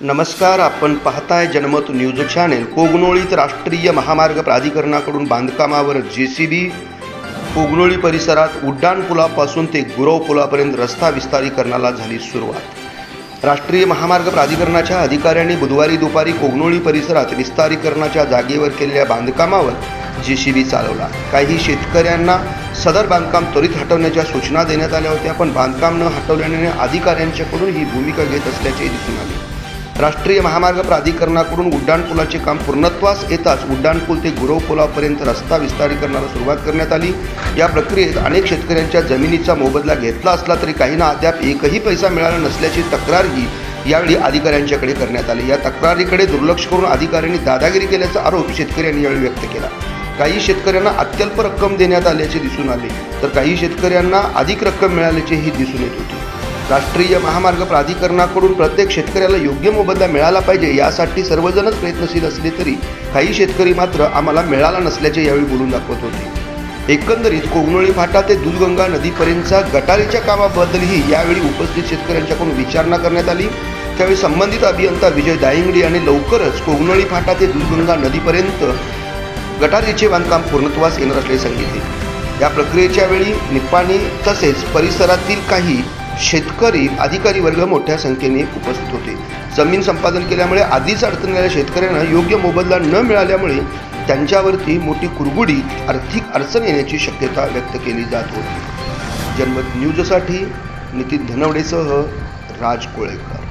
नमस्कार, आपण पाहताय जनमत न्यूज चॅनेल। कोगनोळीत राष्ट्रीय महामार्ग प्राधिकरणाकडून बांधकामावर जेसीबी, कोगनोळी परिसरात उड्डाणपुलापासून ते गुरव पुलापर्यंत रस्ता विस्तारीकरणाला झाली सुरुवात। राष्ट्रीय महामार्ग प्राधिकरणाच्या अधिकाऱ्यांनी बुधवारी दुपारी कोगनोळी परिसरात विस्तारीकरणाच्या जागेवर केलेल्या बांधकामावर जेसीबी चालवला। काही शेतकऱ्यांना सदर बांधकाम त्वरित हटवण्याच्या सूचना देण्यात आल्या होत्या, पण बांधकाम न हटवल्याने अधिकाऱ्यांच्याकडून ही भूमिका घेत असल्याचे दिसून आले। राष्ट्रीय महामार्ग प्राधिकरणाकडून उड्डाणपुलाचे काम पूर्णत्वास येताच उड्डाणपूल ते गुरव पुलापर्यंत रस्ता विस्तारीकरणाला सुरुवात करण्यात आली। या प्रक्रियेत अनेक शेतकऱ्यांच्या जमिनीचा मोबदला घेतला असला तरी काहींना अद्याप एकही पैसा मिळाला नसल्याची तक्रारही यावेळी अधिकाऱ्यांच्याकडे करण्यात आली। या तक्रारीकडे दुर्लक्ष करून अधिकाऱ्यांनी दादागिरी केल्याचा आरोप शेतकऱ्यांनी यावेळी व्यक्त केला। काही शेतकऱ्यांना अत्यल्प रक्कम देण्यात आल्याचे दिसून आले, तर काही शेतकऱ्यांना अधिक रक्कम मिळाल्याचेही दिसून येत होते। राष्ट्रीय महामार्ग प्राधिकरणाकडून प्रत्येक शेतकऱ्याला योग्य मोबदला मिळाला पाहिजे यासाठी सर्वजणच प्रयत्नशील असले तरी काही शेतकरी मात्र आम्हाला मिळाला नसल्याचे यावेळी बोलून दाखवत होते। एकंदरीत कोगनोळी फाटा ते दूधगंगा नदीपर्यंतच्या गटारीच्या कामाबद्दलही यावेळी उपस्थित शेतकऱ्यांच्याकडून विचारणा करण्यात आली। त्यावेळी संबंधित अभियंता विजय दायंगडी यांनी लवकरच कोगनोळी फाटा ते दूधगंगा नदीपर्यंत गटारीचे बांधकाम पूर्णत्वास येणार असल्याचे सांगितले। या प्रक्रियेच्या वेळी निपाणी तसेच परिसरातील काही शेतकरी अधिकारी वर्ग मोठ्या संख्येने उपस्थित होते। जमीन संपादन केल्यामुळे आधीच अडचणीच्या शेतकऱ्यांना योग्य मोबदला न मिळाल्यामुळे त्यांच्यावरती मोठी कुरबुडी आर्थिक अडचण येण्याची शक्यता व्यक्त केली जात होती। जनमत न्यूजसाठी नितीन धनवडेसह राज कोळेकर।